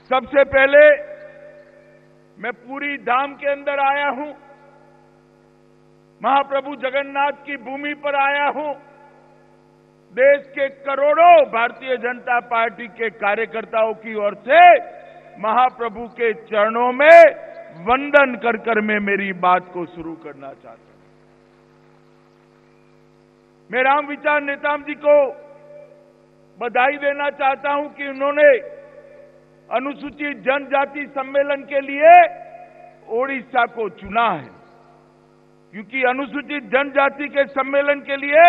सबसे पहले मैं पूरी धाम के अंदर आया हूं, महाप्रभु जगन्नाथ की भूमि पर आया हूं। देश के करोड़ों भारतीय जनता पार्टी के कार्यकर्ताओं की ओर से महाप्रभु के चरणों में वंदन कर कर मैं मेरी बात को शुरू करना चाहता हूं। मैं राम विचार नेताम जी को बधाई देना चाहता हूं कि उन्होंने अनुसूचित जनजाति सम्मेलन के लिए ओडिशा को चुना है, क्योंकि अनुसूचित जनजाति के सम्मेलन के लिए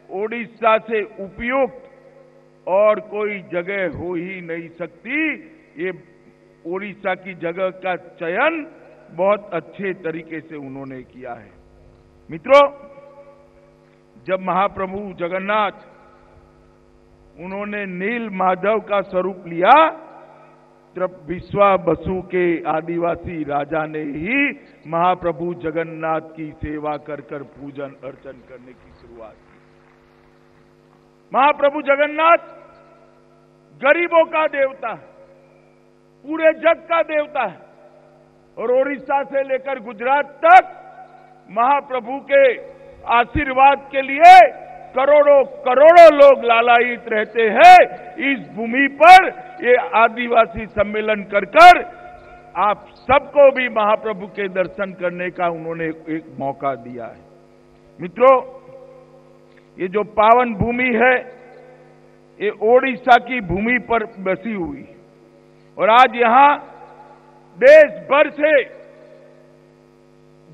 ओडिशा से उपयुक्त और कोई जगह हो ही नहीं सकती। ये ओडिशा की जगह का चयन बहुत अच्छे तरीके से उन्होंने किया है। मित्रों, जब महाप्रभु जगन्नाथ उन्होंने नील माधव का स्वरूप लिया, तब विश्वा बसु के आदिवासी राजा ने ही महाप्रभु जगन्नाथ की सेवा कर कर पूजन अर्चन करने की शुरुआत की। महाप्रभु जगन्नाथ गरीबों का देवता है, पूरे जग का देवता है, और ओडिशा से लेकर गुजरात तक महाप्रभु के आशीर्वाद के लिए करोड़ों करोड़ों लोग लालायित रहते हैं। इस भूमि पर ये आदिवासी सम्मेलन कर कर आप सबको भी महाप्रभु के दर्शन करने का उन्होंने एक मौका दिया है। मित्रों, ये जो पावन भूमि है, ये ओडिशा की भूमि पर बसी हुई, और आज यहां देश भर से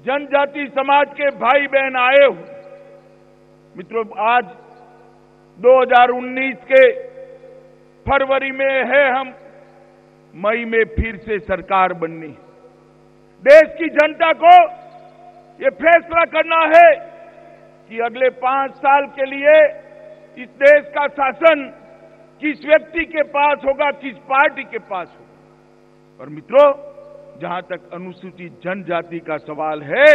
जनजाति समाज के भाई बहन आए हुए। मित्रों, आज 2019 के फरवरी में है, हम मई में फिर से सरकार बननी। देश की जनता को ये फैसला करना है कि अगले 5 साल के लिए इस देश का शासन किस व्यक्ति के पास होगा, किस पार्टी के पास होगा। और मित्रों, जहां तक अनुसूचित जनजाति का सवाल है,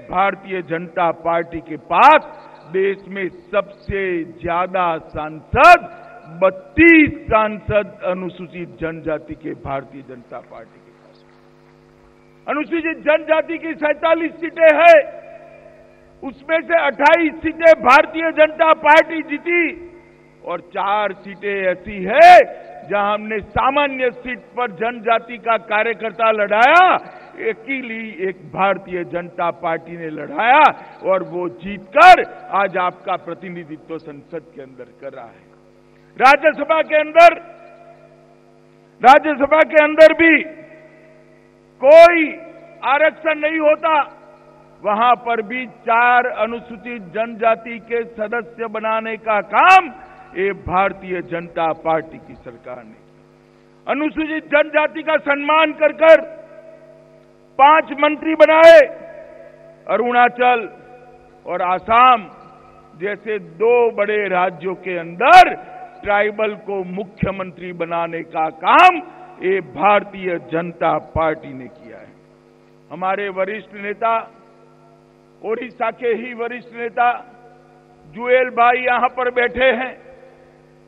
भारतीय जनता पार्टी के पास देश में सबसे ज्यादा सांसद 32 सांसद अनुसूचित जनजाति के भारतीय जनता पार्टी के पास। अनुसूचित जनजाति की 47 सीटें हैं, उसमें से 28 सीटें भारतीय जनता पार्टी जीती, और 4 सीटें ऐसी है जहां हमने सामान्य सीट पर जनजाति का कार्यकर्ता लड़ाया, अकेली एक भारतीय जनता पार्टी ने लड़ाया, और वो जीतकर आज आपका प्रतिनिधित्व संसद के अंदर कर रहा है। राज्यसभा के अंदर भी कोई आरक्षण नहीं होता, वहां पर भी 4 अनुसूचित जनजाति के सदस्य बनाने का काम ये भारतीय जनता पार्टी की सरकार ने किया। अनुसूचित जनजाति का सम्मान कर कर 5 मंत्री बनाए। अरुणाचल और आसाम जैसे 2 बड़े राज्यों के अंदर ट्राइबल को मुख्यमंत्री बनाने का काम ये भारतीय जनता पार्टी ने किया है। हमारे वरिष्ठ नेता, ओडिशा के ही वरिष्ठ नेता जुएल भाई यहां पर बैठे हैं।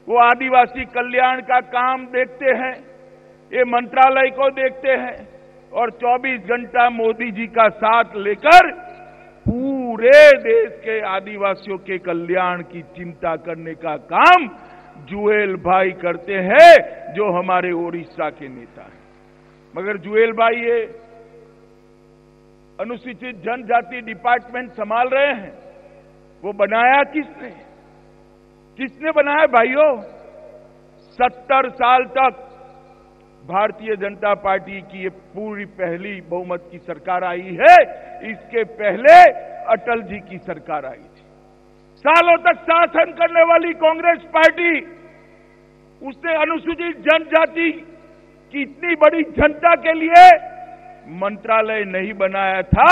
वो आदिवासी कल्याण का काम देखते हैं, ये मंत्रालय को देखते हैं, और 24 घंटा मोदी जी का साथ लेकर पूरे देश के आदिवासियों के कल्याण की चिंता करने का काम जुएल भाई करते हैं, जो हमारे ओडिशा के नेता हैं। मगर जुएल भाई ये अनुसूचित जनजाति डिपार्टमेंट संभाल रहे हैं, वो बनाया किसने बनाया भाइयों? 70 साल तक भारतीय जनता पार्टी की ये पूरी पहली बहुमत की सरकार आई है। इसके पहले अटल जी की सरकार आई थी। सालों तक शासन करने वाली कांग्रेस पार्टी, उसने अनुसूचित जनजाति की इतनी बड़ी जनता के लिए मंत्रालय नहीं बनाया था।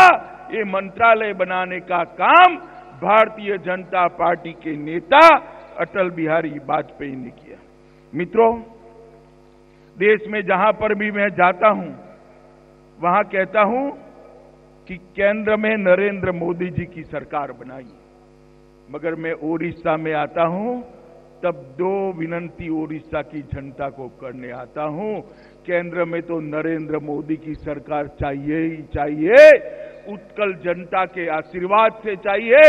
ये मंत्रालय बनाने का काम भारतीय जनता पार्टी के नेता अटल बिहारी वाजपेयी ने किया। मित्रों, देश में जहां पर भी मैं जाता हूं, वहां कहता हूं कि केंद्र में नरेंद्र मोदी जी की सरकार बनाई। मगर मैं ओडिशा में आता हूं तब दो विनंती ओडिशा की जनता को करने आता हूं। केंद्र में तो नरेंद्र मोदी की सरकार चाहिए ही चाहिए, उत्कल जनता के आशीर्वाद से चाहिए,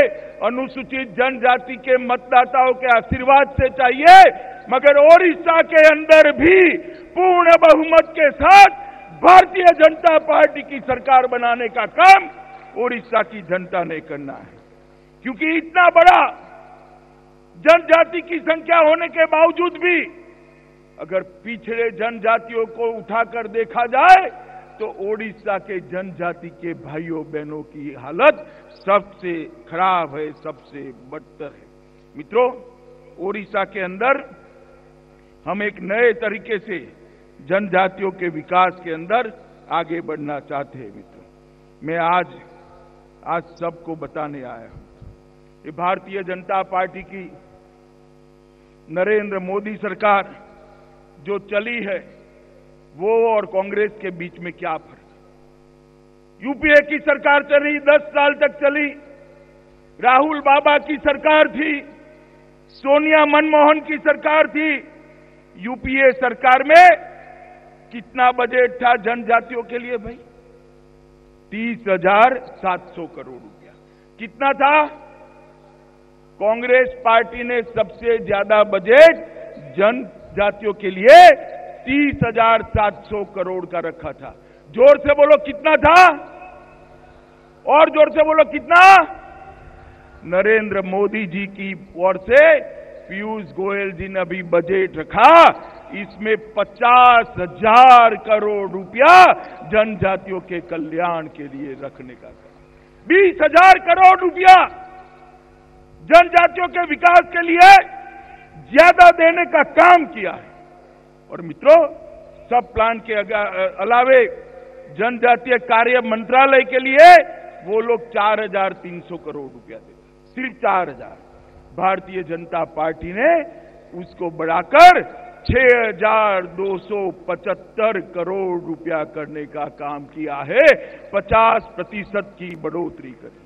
अनुसूचित जनजाति के मतदाताओं के आशीर्वाद से चाहिए, मगर ओडिशा के अंदर भी पूर्ण बहुमत के साथ भारतीय जनता पार्टी की सरकार बनाने का काम ओडिशा की जनता ने करना है। क्योंकि इतना बड़ा जनजाति की संख्या होने के बावजूद भी अगर पिछड़े जनजातियों को उठाकर देखा जाए तो ओडिशा के जनजाति के भाइयों बहनों की हालत सबसे खराब है, सबसे बदतर है। मित्रों, ओडिशा के अंदर हम एक नए तरीके से जनजातियों के विकास के अंदर आगे बढ़ना चाहते हैं। मित्रों, मैं आज सबको बताने आया हूं, ये भारतीय जनता पार्टी की नरेंद्र मोदी सरकार जो चली है वो और कांग्रेस के बीच में क्या फर्क है। यूपीए की सरकार चली, 10 साल तक चली, राहुल बाबा की सरकार थी, सोनिया मनमोहन की सरकार थी। यूपीए सरकार में कितना बजट था जनजातियों के लिए भाई? 30,700 करोड़ रुपया। कितना था? कांग्रेस पार्टी ने सबसे ज्यादा बजट जनजातियों के लिए 30,700 करोड़ का रखा था। जोर से बोलो कितना था? और जोर से बोलो कितना? नरेंद्र मोदी जी की ओर से पीयूष गोयल जी ने अभी बजट रखा, इसमें 50,000 करोड़ रुपया जनजातियों के कल्याण के लिए रखने का काम। 20,000 करोड़ रुपया जनजातियों के विकास के लिए ज्यादा देने का काम किया है। और मित्रों, सब प्लान के अलावे जनजातीय कार्य मंत्रालय के लिए वो लोग 4,300 करोड़ रुपया देते, सिर्फ 4,000। भारतीय जनता पार्टी ने उसको बढ़ाकर 6,275 करोड़ रुपया करने का काम किया है, 50% की बढ़ोतरी करी।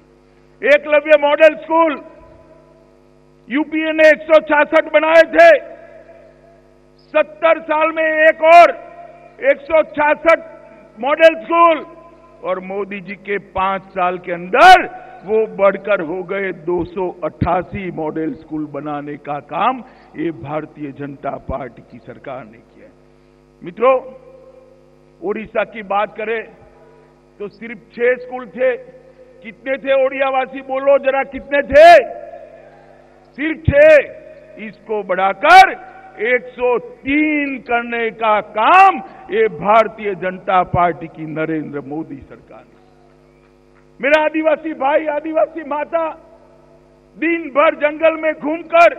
एकलव्य मॉडल स्कूल यूपीए ने 166 बनाए थे, 70 साल में एक और 166 मॉडल स्कूल, और मोदी जी के 5 साल के अंदर वो बढ़कर हो गए 288 मॉडल स्कूल बनाने का काम ये भारतीय जनता पार्टी की सरकार ने किया है। मित्रों, ओडिशा की बात करें तो सिर्फ 6 स्कूल थे। कितने थे ओडियावासी? बोलो जरा, कितने थे? सिर्फ 6। इसको बढ़ाकर 103 करने का काम ये भारतीय जनता पार्टी की नरेंद्र मोदी सरकार ने। मेरा आदिवासी भाई, आदिवासी माता दिन भर जंगल में घूमकर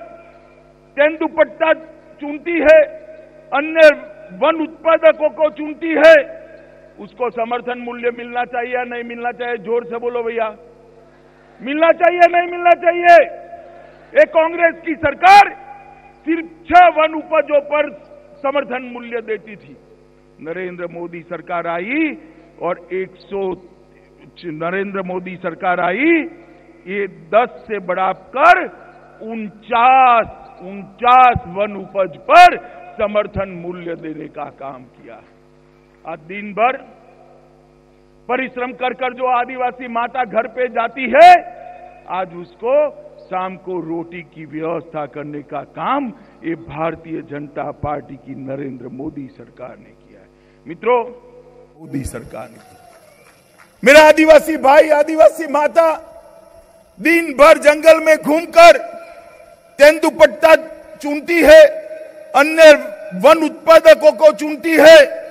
तेंदुपट्टा चुनती है, अन्य वन उत्पादकों को चुनती है। उसको समर्थन मूल्य मिलना चाहिए या नहीं मिलना चाहिए? जोर से बोलो भैया, मिलना चाहिए नहीं मिलना चाहिए? ये कांग्रेस की सरकार सिर्फ 6 वन उपजों पर समर्थन मूल्य देती थी। नरेंद्र मोदी सरकार आई और नरेंद्र मोदी सरकार आई, ये 10 से बढ़ाकर 49 वन उपज पर समर्थन मूल्य देने का काम किया। आज दिन भर परिश्रम कर जो आदिवासी माता घर पे जाती है, आज उसको शाम को रोटी की व्यवस्था करने का काम ये भारतीय जनता पार्टी की नरेंद्र मोदी सरकार ने किया है। मित्रों, मोदी सरकार ने किया। मेरा आदिवासी भाई, आदिवासी माता दिन भर जंगल में घूमकर तेंदुपट्टा चुनती है, अन्य वन उत्पादकों को चुनती है।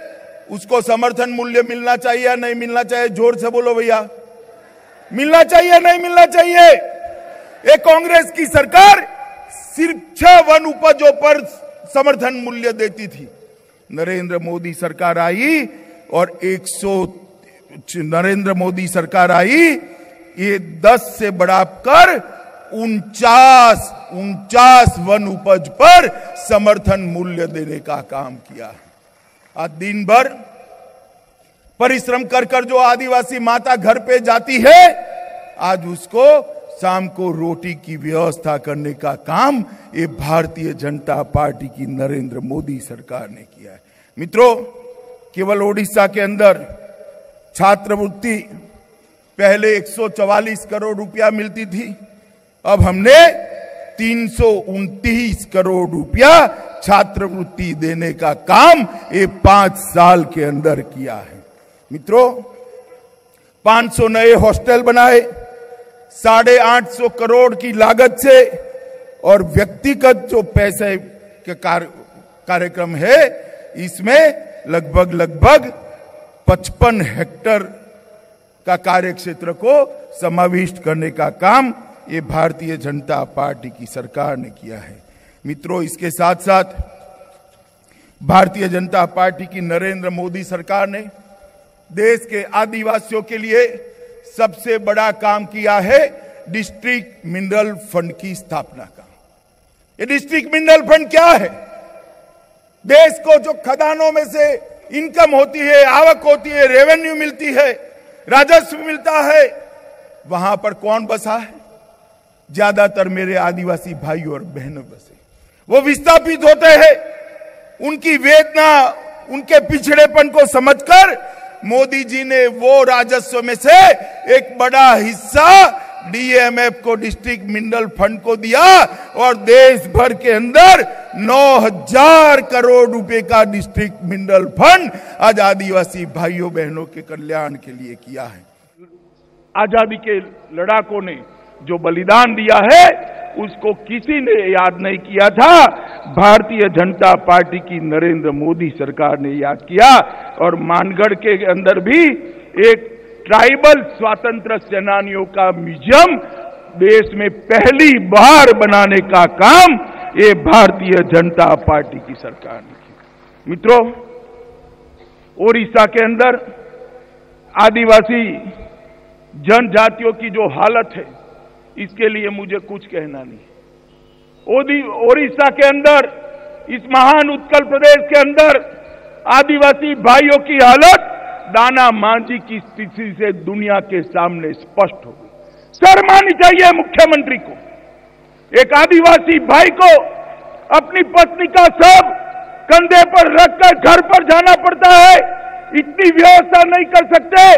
उसको समर्थन मूल्य मिलना चाहिए या नहीं मिलना चाहिए? जोर से बोलो भैया, मिलना चाहिए नहीं मिलना चाहिए? ये कांग्रेस की सरकार सिर्फ 6 वन उपजों पर समर्थन मूल्य देती थी। नरेंद्र मोदी सरकार आई और नरेंद्र मोदी सरकार आई, ये 10 से बढ़ाकर 49 वन उपज पर समर्थन मूल्य देने का काम किया। आज दिन भर परिश्रम कर जो आदिवासी माता घर पे जाती है, आज उसको शाम को रोटी की व्यवस्था करने का काम ये भारतीय जनता पार्टी की नरेंद्र मोदी सरकार ने किया है। मित्रों, केवल ओडिशा के अंदर छात्रवृत्ति पहले 144 करोड़ रुपया मिलती थी, अब हमने 329 करोड़ रुपया छात्रवृत्ति देने का काम ये 5 साल के अंदर किया है। मित्रों, 500 नए हॉस्टल बनाए 850 करोड़ की लागत से, और व्यक्तिगत जो पैसे के कार्यक्रम है इसमें लगभग 55 हेक्टेयर का कार्य क्षेत्र को समाविष्ट करने का काम ये भारतीय जनता पार्टी की सरकार ने किया है। मित्रों, इसके साथ साथ भारतीय जनता पार्टी की नरेंद्र मोदी सरकार ने देश के आदिवासियों के लिए सबसे बड़ा काम किया है डिस्ट्रिक्ट मिनरल फंड की स्थापना का। ये डिस्ट्रिक्ट मिनरल फंड क्या है? देश को जो खदानों में से इनकम होती है, आवक होती है, रेवेन्यू मिलती है, राजस्व मिलता है, वहां पर कौन बसा है? ज्यादातर मेरे आदिवासी भाई और बहनों बसे। वो विस्थापित होते हैं। उनकी वेदना, उनके पिछड़ेपन को समझकर मोदी जी ने वो राजस्व में से एक बड़ा हिस्सा डीएमएफ को, डिस्ट्रिक्ट मिनरल फंड को दिया, और देश भर के अंदर 9000 करोड़ रुपए का डिस्ट्रिक्ट मिनरल फंड आज आदिवासी भाइयों बहनों के कल्याण के लिए किया है। आजादी के लड़ाकों ने जो बलिदान दिया है उसको किसी ने याद नहीं किया था। भारतीय जनता पार्टी की नरेंद्र मोदी सरकार ने याद किया, और मानगढ़ के अंदर भी एक ट्राइबल स्वतंत्र सेनानियों का म्यूजियम देश में पहली बार बनाने का काम ये भारतीय जनता पार्टी की सरकार ने किया। मित्रों, ओडिशा के अंदर आदिवासी जनजातियों की जो हालत है इसके लिए मुझे कुछ कहना नहीं। ओडिशा के अंदर, इस महान उत्कल प्रदेश के अंदर आदिवासी भाइयों की हालत दाना मांझी की स्थिति से दुनिया के सामने स्पष्ट हो गई। शर्म आनी चाहिए मुख्यमंत्री को। एक आदिवासी भाई को अपनी पत्नी का शव कंधे पर रखकर घर पर जाना पड़ता है। इतनी व्यवस्था नहीं कर सकते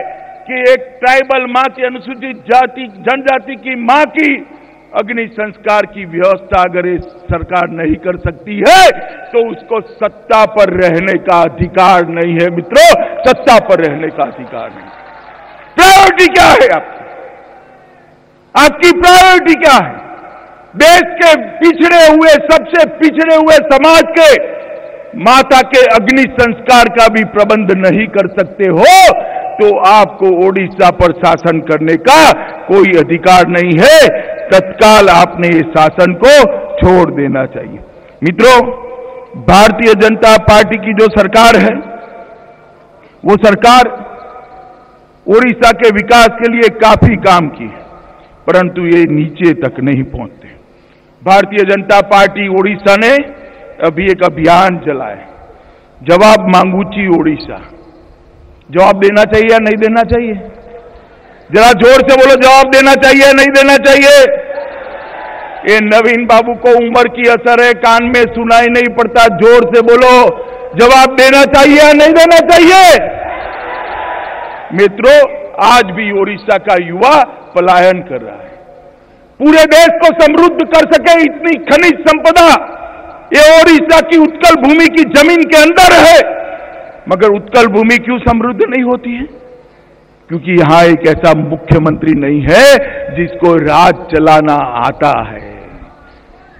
कि एक ट्राइबल मां की, अनुसूचित जाति जनजाति की मां की अग्नि संस्कार की व्यवस्था अगर इस सरकार नहीं कर सकती है तो उसको सत्ता पर रहने का अधिकार नहीं है। मित्रों, सत्ता पर रहने का अधिकार नहीं। प्रायोरिटी क्या है आपकी? आपकी प्रायोरिटी क्या है? देश के पिछड़े हुए, सबसे पिछड़े हुए समाज के माता के अग्नि संस्कार का भी प्रबंध नहीं कर सकते हो तो आपको ओडिशा पर शासन करने का कोई अधिकार नहीं है। तत्काल आपने इस शासन को छोड़ देना चाहिए। मित्रों, भारतीय जनता पार्टी की जो सरकार है वो सरकार ओडिशा के विकास के लिए काफी काम की है, परंतु ये नीचे तक नहीं पहुंचते। भारतीय जनता पार्टी ओडिशा ने अभी एक अभियान चलाया, जवाब मांगूची ओडिशा। जवाब देना चाहिए या नहीं देना चाहिए? जरा जोर से बोलो, जवाब देना चाहिए या नहीं देना चाहिए? ये नवीन बाबू को उम्र की असर है, कान में सुनाई नहीं पड़ता। जोर से बोलो, जवाब देना चाहिए या नहीं देना चाहिए? मित्रों, आज भी ओडिशा का युवा पलायन कर रहा है। पूरे देश को समृद्ध कर सके इतनी खनिज संपदा ये ओडिशा की उत्कल भूमि की जमीन के अंदर है, मगर उत्कल भूमि क्यों समृद्ध नहीं होती है? क्योंकि यहां एक ऐसा मुख्यमंत्री नहीं है जिसको राज चलाना आता है।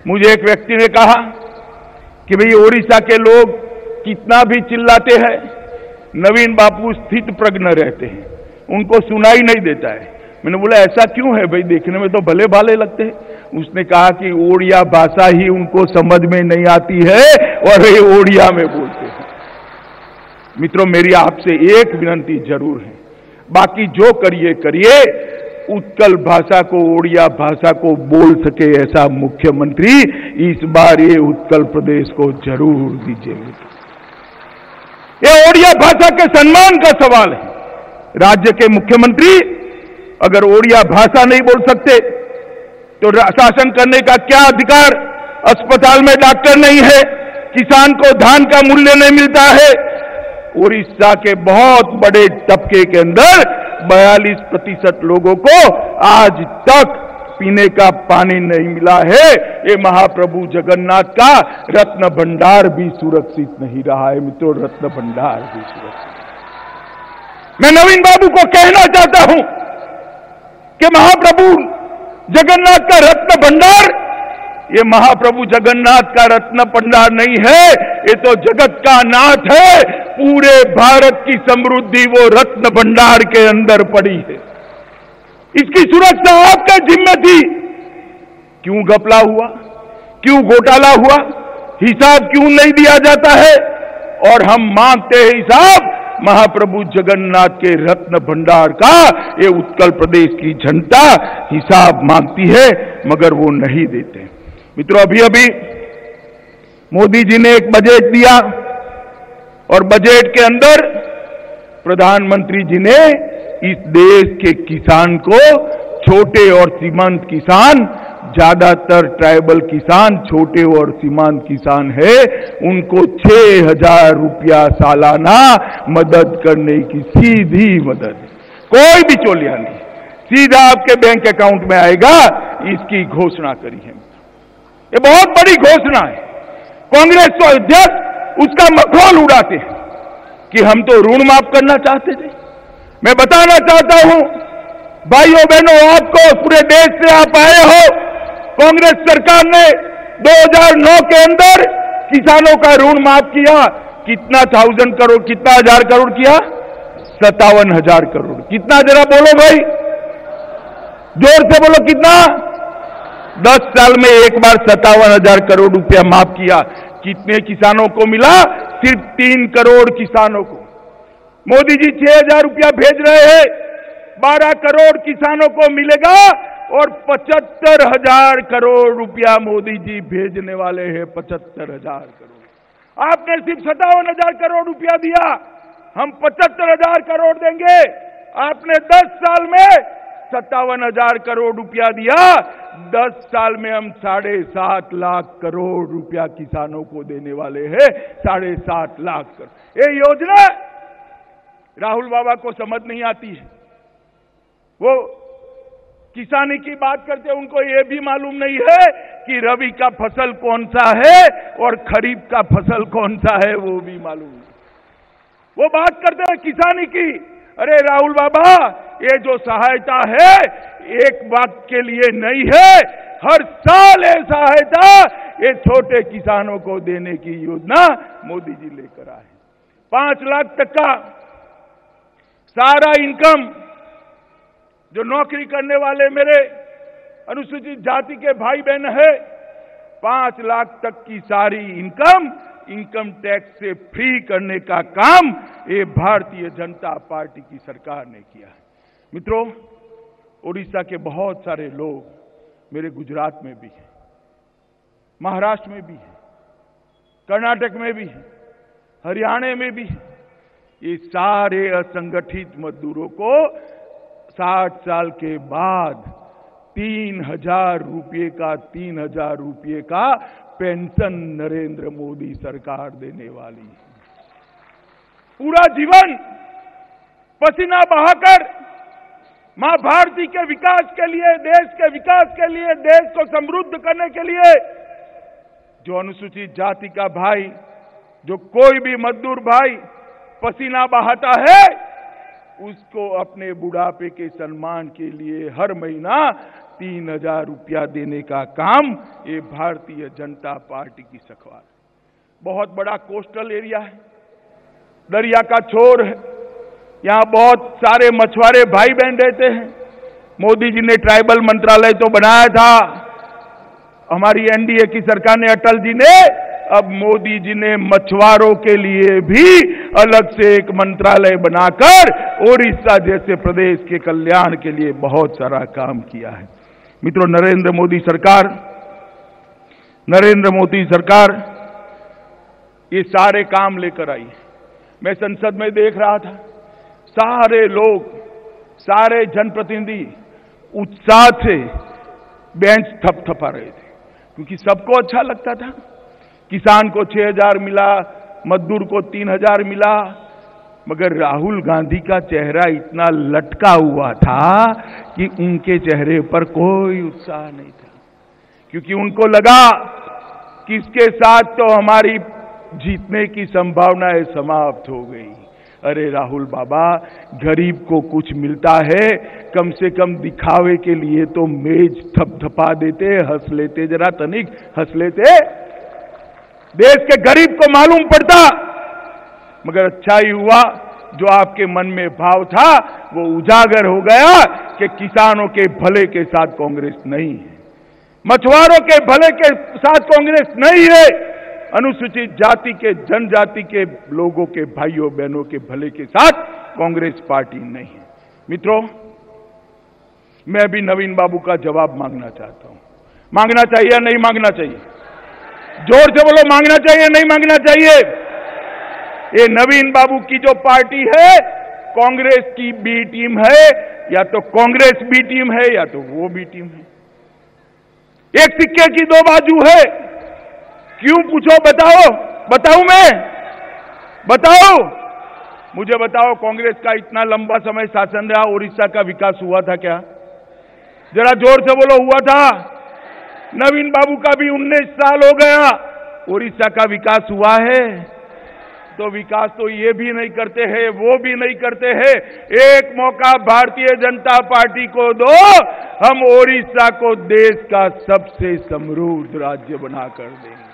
मुझे एक व्यक्ति ने कहा कि भाई ओडिशा के लोग कितना भी चिल्लाते हैं, नवीन बापू स्थित प्रज्ञ रहते हैं, उनको सुनाई नहीं देता है। मैंने बोला ऐसा क्यों है भाई, देखने में तो भले भाले लगते हैं। उसने कहा कि ओडिया भाषा ही उनको समझ में नहीं आती है और वे ओडिया में बोलते हैं। मित्रों, मेरी आपसे एक विनती जरूर है, बाकी जो करिए करिए, उत्कल भाषा को, ओडिया भाषा को बोल सके ऐसा मुख्यमंत्री इस बार ये उत्कल प्रदेश को जरूर दीजिए। ये ओडिया भाषा के सम्मान का सवाल है। राज्य के मुख्यमंत्री अगर ओडिया भाषा नहीं बोल सकते तो शासन करने का क्या अधिकार? अस्पताल में डॉक्टर नहीं है, किसान को धान का मूल्य नहीं मिलता है। उड़ीसा के बहुत बड़े तबके के अंदर 42% लोगों को आज तक पीने का पानी नहीं मिला है। ये महाप्रभु जगन्नाथ का रत्न भंडार भी सुरक्षित नहीं रहा है मित्रों, रत्न भंडार भी सुरक्षित। मैं नवीन बाबू को कहना चाहता हूं कि महाप्रभु जगन्नाथ का रत्न भंडार, ये महाप्रभु जगन्नाथ का रत्न भंडार नहीं है, ये तो जगत का नाथ है। पूरे भारत की समृद्धि वो रत्न भंडार के अंदर पड़ी है। इसकी सुरक्षा आपके जिम्मे थी। क्यों घपला हुआ, क्यों घोटाला हुआ, हिसाब क्यों नहीं दिया जाता है? और हम मांगते हैं हिसाब महाप्रभु जगन्नाथ के रत्न भंडार का। ये उत्कल प्रदेश की जनता हिसाब मांगती है, मगर वो नहीं देते। मित्रों, अभी अभी मोदी जी ने एक बजट दिया और बजट के अंदर प्रधानमंत्री जी ने इस देश के किसान को, छोटे और सीमांत किसान, ज्यादातर ट्राइबल किसान छोटे और सीमांत किसान है, उनको 6,000 रुपया सालाना मदद करने की सीधी मदद, कोई बिचौलिया नहीं, सीधा आपके बैंक अकाउंट में आएगा, इसकी घोषणा करी है। ये बहुत बड़ी घोषणा है। कांग्रेस तो अध्यक्ष उसका मखौल उड़ाते हैं कि हम तो ऋण माफ करना चाहते थे। मैं बताना चाहता हूं भाइयों बहनों, आपको, पूरे देश से आप आए हो, कांग्रेस सरकार ने 2009 के अंदर किसानों का ऋण माफ किया। कितना 1000 करोड़, कितना 1000 करोड़ किया? 57,000 करोड़। कितना, जरा बोलो भाई, जोर से बोलो, कितना? 10 साल में एक बार 57,000 करोड़ रुपया माफ किया। कितने किसानों को मिला? सिर्फ 3 करोड़ किसानों को। मोदी जी 6,000 रुपया भेज रहे हैं, 12 करोड़ किसानों को मिलेगा और 75,000 करोड़ रुपया मोदी जी भेजने वाले हैं। 75,000 करोड़। आपने सिर्फ 57,000 करोड़ रुपया दिया, हम 75,000 करोड़ देंगे। आपने 10 साल में 57,000 करोड़ रुपया दिया, 10 साल में हम 7.5 लाख करोड़ रुपया किसानों को देने वाले हैं। 7.5 लाख करोड़। ये योजना राहुल बाबा को समझ नहीं आती है। वो किसानी की बात करते, उनको ये भी मालूम नहीं है कि रबी का फसल कौन सा है और खरीफ का फसल कौन सा है, वो भी मालूम नहीं। वो बात करते हैं किसानी की। अरे राहुल बाबा, ये जो सहायता है एक बात के लिए नहीं है, हर साल ये सहायता ये छोटे किसानों को देने की योजना मोदी जी लेकर आए। 5 लाख तक का सारा इनकम, जो नौकरी करने वाले मेरे अनुसूचित जाति के भाई बहन है, 5 लाख तक की सारी इनकम टैक्स से फ्री करने का काम ये भारतीय जनता पार्टी की सरकार ने किया है। मित्रों, उड़ीसा के बहुत सारे लोग मेरे गुजरात में भी हैं, महाराष्ट्र में भी हैं, कर्नाटक में भी हैं, हरियाणा में भी हैं। ये सारे असंगठित मजदूरों को 60 साल के बाद 3,000 रुपये का पेंशन नरेंद्र मोदी सरकार देने वाली है। पूरा जीवन पसीना बहाकर मां भारती के विकास के लिए, देश के विकास के लिए, देश को समृद्ध करने के लिए, जो अनुसूचित जाति का भाई, जो कोई भी मजदूर भाई पसीना बहाता है, उसको अपने बुढ़ापे के सम्मान के लिए हर महीना 3,000 रुपया देने का काम ये भारतीय जनता पार्टी की सरकार। बहुत बड़ा कोस्टल एरिया है, दरिया का छोर है, यहां बहुत सारे मछुआरे भाई बहन रहते हैं। मोदी जी ने ट्राइबल मंत्रालय तो बनाया था, हमारी एनडीए की सरकार ने, अटल जी ने, अब मोदी जी ने मछुआरों के लिए भी अलग से एक मंत्रालय बनाकर ओडिशा जैसे प्रदेश के कल्याण के लिए बहुत सारा काम किया है। मित्रों, नरेंद्र मोदी सरकार ये सारे काम लेकर आई। मैं संसद में देख रहा था, सारे लोग, सारे जनप्रतिनिधि उत्साह से बेंच थपथपा रहे थे, क्योंकि सबको अच्छा लगता था। किसान को 6,000 मिला, मजदूर को 3,000 मिला, मगर राहुल गांधी का चेहरा इतना लटका हुआ था कि उनके चेहरे पर कोई उत्साह नहीं था, क्योंकि उनको लगा कि इसके साथ तो हमारी जीतने की संभावनाएं समाप्त हो गई। अरे राहुल बाबा, गरीब को कुछ मिलता है, कम से कम दिखावे के लिए तो मेज थपथपा देते, हंस लेते, जरा तनिक हंस लेते, देश के गरीब को मालूम पड़ता। मगर अच्छा ही हुआ, जो आपके मन में भाव था वो उजागर हो गया कि किसानों के भले के साथ कांग्रेस नहीं है, मछुआरों के भले के साथ कांग्रेस नहीं है, अनुसूचित जाति के, जनजाति के लोगों के, भाइयों बहनों के भले के साथ कांग्रेस पार्टी नहीं है। मित्रों, मैं भी नवीन बाबू का जवाब मांगना चाहता हूं। मांगना चाहिए या नहीं मांगना चाहिए? जोर से बोलो, मांगना चाहिए नहीं मांगना चाहिए? ये नवीन बाबू की जो पार्टी है, कांग्रेस की बी टीम है, या तो कांग्रेस बी टीम है या तो वो बी टीम है। एक सिक्के की दो बाजू है। क्यों पूछो? बताऊं मैं? बताओ, मुझे बताओ, कांग्रेस का इतना लंबा समय शासन रहा, उड़ीसा का विकास हुआ था क्या? जरा जोर से बोलो, हुआ था? नवीन बाबू का भी 19 साल हो गया, उड़ीसा का विकास हुआ है? तो विकास तो ये भी नहीं करते हैं, वो भी नहीं करते हैं। एक मौका भारतीय जनता पार्टी को दो, हम ओडिशा को देश का सबसे समृद्ध राज्य बनाकर देंगे।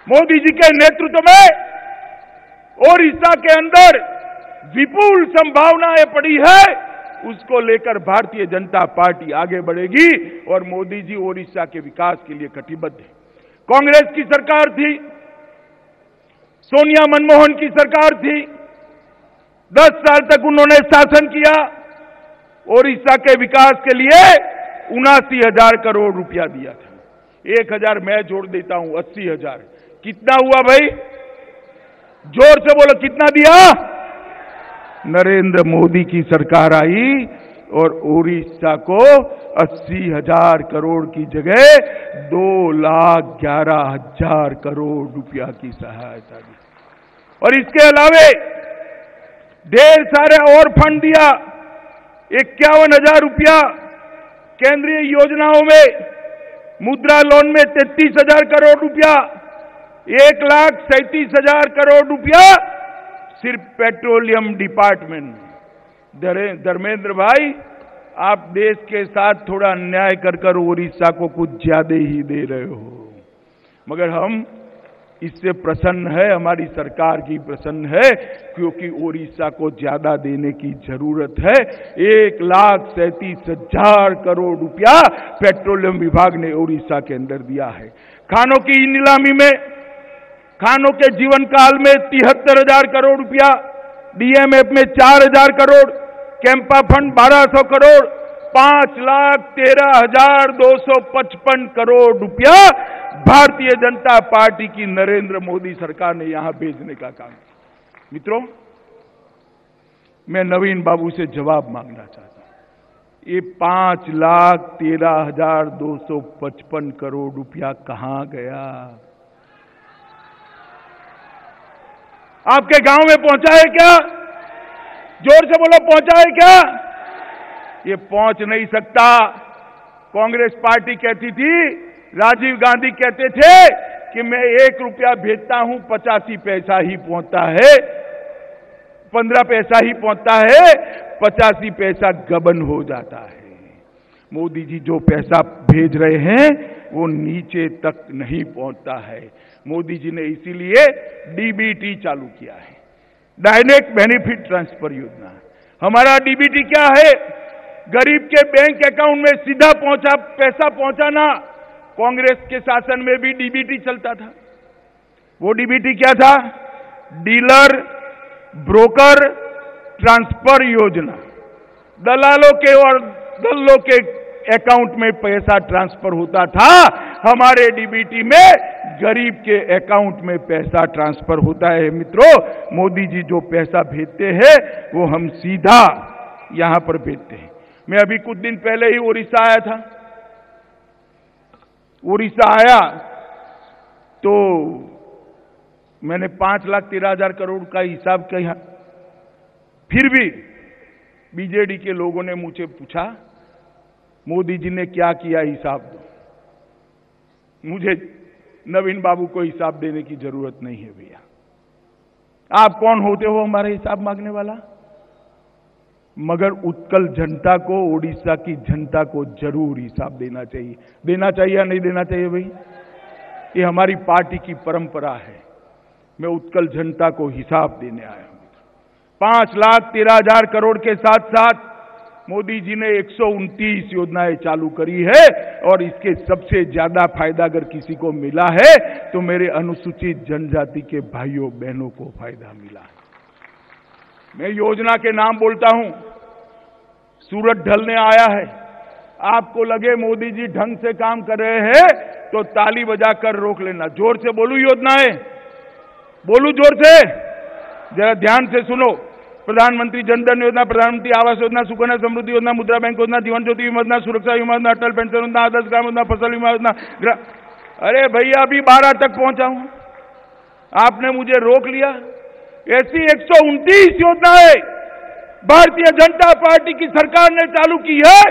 मोदी जी के नेतृत्व में ओडिशा के अंदर विपुल संभावनाएं पड़ी है, उसको लेकर भारतीय जनता पार्टी आगे बढ़ेगी और मोदी जी ओडिशा के विकास के लिए कटिबद्ध है। कांग्रेस की सरकार थी, सोनिया मनमोहन की सरकार थी, 10 साल तक उन्होंने शासन किया। ओडिशा के विकास के लिए 79,000 करोड़ रुपया दिया था। 1,000 मैं जोड़ देता हूं, 80,000। कितना हुआ भाई? जोर से बोलो, कितना दिया? नरेंद्र मोदी की सरकार आई और ओडिशा को 80,000 करोड़ की जगह 2,11,000 करोड़ रुपया की सहायता दी। और इसके अलावे ढेर सारे और फंड दिया। 51,000 रुपया केंद्रीय योजनाओं में, मुद्रा लोन में 33,000 करोड़ रुपया, 1,37,000 करोड़ रुपया सिर्फ पेट्रोलियम डिपार्टमेंट में। धर्मेंद्र भाई, आप देश के साथ थोड़ा अन्याय कर ओडिशा को कुछ ज्यादा ही दे रहे हो, मगर हम इससे प्रसन्न है, हमारी सरकार की प्रसन्न है, क्योंकि ओडिशा को ज्यादा देने की जरूरत है। 1,37,000 करोड़ रुपया पेट्रोलियम विभाग ने ओडिशा के अंदर दिया है। खानों की नीलामी में, खानों के जीवन काल में 73,000 करोड़ रुपया, डीएमएफ में 4,000 करोड़, कैंपा फंड 1,200 करोड़, 5,13,255 करोड़ रुपया भारतीय जनता पार्टी की नरेंद्र मोदी सरकार ने यहां भेजने का काम किया। मित्रों, मैं नवीन बाबू से जवाब मांगना चाहता हूं। ये 5,13,255 करोड़ रुपया कहां गया? आपके गांव में पहुंचा है क्या? जोर से बोलो, पहुंचा है क्या? ये पहुंच नहीं सकता। कांग्रेस पार्टी कहती थी, राजीव गांधी कहते थे कि मैं 1 रुपया भेजता हूं, 85 पैसा ही पहुंचता है, 15 पैसा ही पहुंचता है, 85 पैसा गबन हो जाता है। मोदी जी जो पैसा भेज रहे हैं वो नीचे तक नहीं पहुंचता है। मोदी जी ने इसीलिए डीबीटी चालू किया है, डायरेक्ट बेनिफिट ट्रांसफर योजना। हमारा डीबीटी क्या है? गरीब के बैंक अकाउंट में सीधा पैसा पहुंचाना। कांग्रेस के शासन में भी डीबीटी चलता था। वो डीबीटी क्या था? डीलर ब्रोकर ट्रांसफर योजना। दलालों के और दल्लों के अकाउंट में पैसा ट्रांसफर होता था, हमारे डीबीटी में गरीब के अकाउंट में पैसा ट्रांसफर होता है। मित्रों, मोदी जी जो पैसा भेजते हैं वो हम सीधा यहां पर भेजते हैं। मैं अभी कुछ दिन पहले ही ओडिशा आया था। उड़ीसा आया तो मैंने 5,13,000 करोड़ का हिसाब किया। फिर भी बीजेडी के लोगों ने मुझे पूछा, मोदी जी ने क्या किया, हिसाब दो। मुझे नवीन बाबू को हिसाब देने की जरूरत नहीं है भैया। आप कौन होते हो हमारे हिसाब मांगने वाला? मगर उत्कल जनता को, ओडिशा की जनता को जरूर हिसाब देना चाहिए। देना चाहिए या नहीं देना चाहिए भाई? ये हमारी पार्टी की परंपरा है। मैं उत्कल जनता को हिसाब देने आया हूं। 5,13,000 करोड़ के साथ साथ मोदी जी ने 129 योजनाएं चालू करी है और इसके सबसे ज्यादा फायदा अगर किसी को मिला है तो मेरे अनुसूचित जनजाति के भाइयों बहनों को फायदा मिला है। मैं योजना के नाम बोलता हूं। सूरत ढलने आया है। आपको लगे मोदी जी ढंग से काम कर रहे हैं तो ताली बजाकर रोक लेना। जोर से बोलूं योजनाएं, बोलूं जोर से, जरा ध्यान से सुनो। प्रधानमंत्री जनधन योजना, प्रधानमंत्री आवास योजना, सुकन्या समृद्धि योजना, मुद्रा बैंक योजना, जीवन ज्योति बीमा योजना, सुरक्षा बीमा योजना, अटल पेंशन योजना, आदर्श ग्राम योजना, फसल बीमा योजना। अरे भैया अभी 12 तक पहुंचा हूं, आपने मुझे रोक लिया। ऐसी 129 योजनाएं भारतीय जनता पार्टी की सरकार ने चालू की है,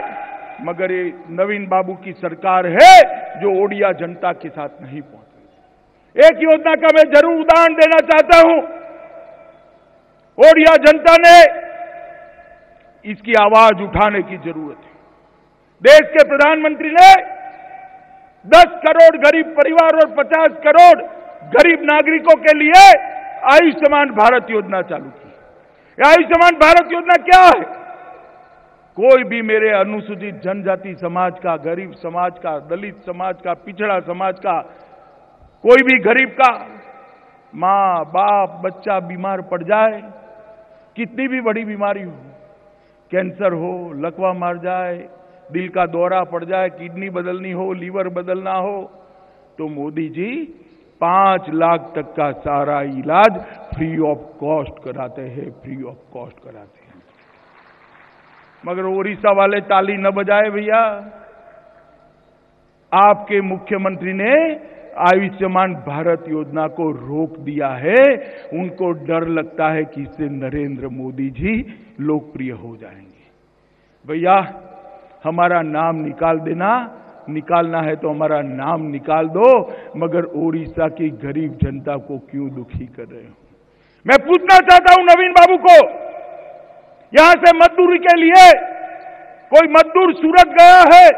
मगर ये नवीन बाबू की सरकार है जो ओडिया जनता के साथ नहीं पहुंची। एक योजना का मैं जरूर उदाहरण देना चाहता हूं। ओडिया जनता ने इसकी आवाज उठाने की जरूरत है। देश के प्रधानमंत्री ने 10 करोड़ गरीब परिवार और 50 करोड़ गरीब नागरिकों के लिए आयुष्मान भारत योजना चालू की। आयुष्मान भारत योजना क्या है? कोई भी मेरे अनुसूचित जनजाति समाज का, गरीब समाज का, दलित समाज का, पिछड़ा समाज का, कोई भी गरीब का मां बाप बच्चा बीमार पड़ जाए, कितनी भी बड़ी बीमारी हो, कैंसर हो, लकवा मार जाए, दिल का दौरा पड़ जाए, किडनी बदलनी हो, लीवर बदलना हो, तो मोदी जी 5 लाख तक का सारा इलाज फ्री ऑफ कॉस्ट कराते हैं, फ्री ऑफ कॉस्ट कराते हैं। मगर ओडिशा वाले ताली न बजाए भैया। आपके मुख्यमंत्री ने आयुष्मान भारत योजना को रोक दिया है। उनको डर लगता है कि इससे नरेंद्र मोदी जी लोकप्रिय हो जाएंगे। भैया हमारा नाम निकाल देना, निकालना है तो हमारा नाम निकाल दो, मगर ओडिशा की गरीब जनता को क्यों दुखी कर रहे हो? मैं पूछना चाहता हूं नवीन बाबू को, यहां से मजदूरी के लिए कोई मजदूर सूरत गया है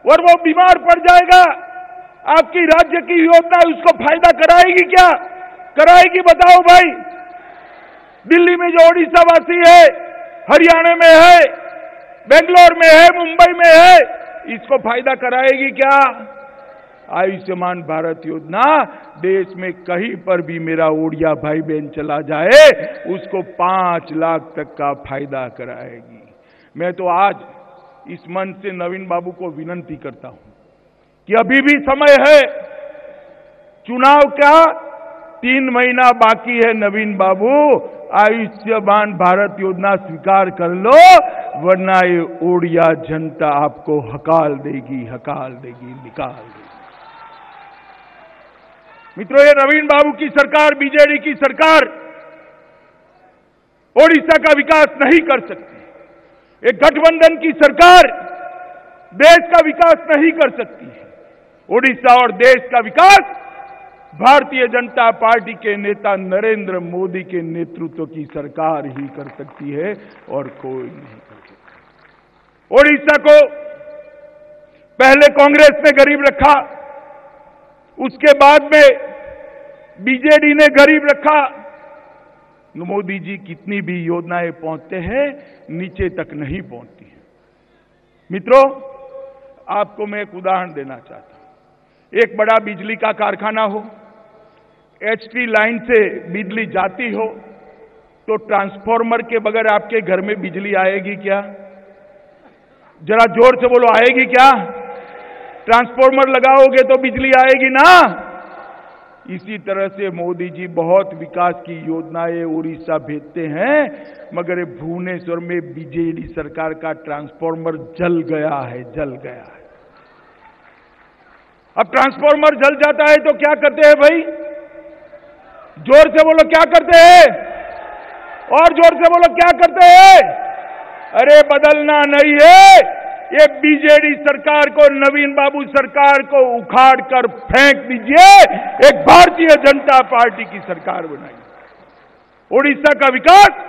और वो बीमार पड़ जाएगा, आपकी राज्य की योजना उसको फायदा कराएगी क्या? कराएगी? बताओ भाई। दिल्ली में जो ओडिशा वासी है, हरियाणा में है, बेंगलोर में है, मुंबई में है, इसको फायदा कराएगी क्या? आयुष्मान भारत योजना देश में कहीं पर भी मेरा ओडिया भाई बहन चला जाए उसको 5 लाख तक का फायदा कराएगी। मैं तो आज इस मंच से नवीन बाबू को विनती करता हूं कि अभी भी समय है, चुनाव का 3 महीना बाकी है। नवीन बाबू आयुष्मान भारत योजना स्वीकार कर लो, वरना ये ओडिया जनता आपको हकाल देगी, हकाल देगी, निकाल देगी। मित्रों, ये नवीन बाबू की सरकार, बीजेडी की सरकार ओडिशा का विकास नहीं कर सकती। एक गठबंधन की सरकार देश का विकास नहीं कर सकती है। ओडिशा और देश का विकास भारतीय जनता पार्टी के नेता नरेंद्र मोदी के नेतृत्व की सरकार ही कर सकती है और कोई नहीं कर सकता। ओडिशा को पहले कांग्रेस ने गरीब रखा, उसके बाद में बीजेडी ने गरीब रखा। मोदी जी कितनी भी योजनाएं पहुंचते हैं, नीचे तक नहीं पहुंचती हैं। मित्रों, आपको मैं एक उदाहरण देना चाहता हूं। एक बड़ा बिजली का कारखाना हो, एचटी लाइन से बिजली जाती हो, तो ट्रांसफार्मर के बगैर आपके घर में बिजली आएगी क्या? जरा जोर से बोलो, आएगी क्या? ट्रांसफार्मर लगाओगे तो बिजली आएगी ना। इसी तरह से मोदी जी बहुत विकास की योजनाएं उड़ीसा भेजते हैं, मगर भुवनेश्वर में बीजेडी सरकार का ट्रांसफार्मर जल गया है, जल गया है। अब ट्रांसफॉर्मर जल जाता है तो क्या करते हैं भाई? जोर से बोलो, क्या करते हैं? और जोर से बोलो, क्या करते हैं? अरे बदलना नहीं है, ये बीजेडी सरकार को, नवीन बाबू सरकार को उखाड़ कर फेंक दीजिए, एक भारतीय जनता पार्टी की सरकार बनाइए। उड़ीसा का विकास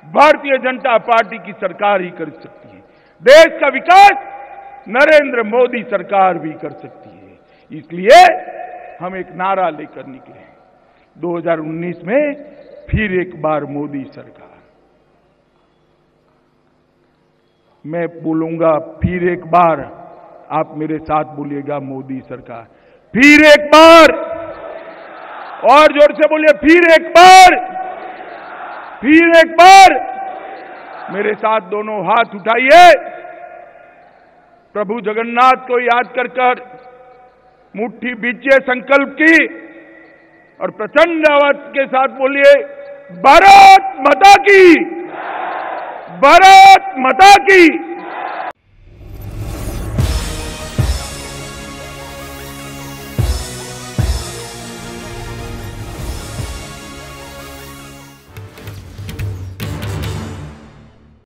भारतीय जनता पार्टी की सरकार ही कर सकती है। देश का विकास नरेंद्र मोदी सरकार भी कर सकती है। इसलिए हम एक नारा लेकर निकले 2019 में, फिर एक बार मोदी सरकार। मैं बोलूंगा फिर एक बार, आप मेरे साथ बोलिएगा, मोदी सरकार। फिर एक बार, और जोर से बोलिए, फिर एक बार, फिर एक बार। मेरे साथ दोनों हाथ उठाइए, प्रभु जगन्नाथ को याद कर कर मुट्ठी बीचिए संकल्प की, और प्रचंड आवाज के साथ बोलिए, भारत माता की, भारत माता की।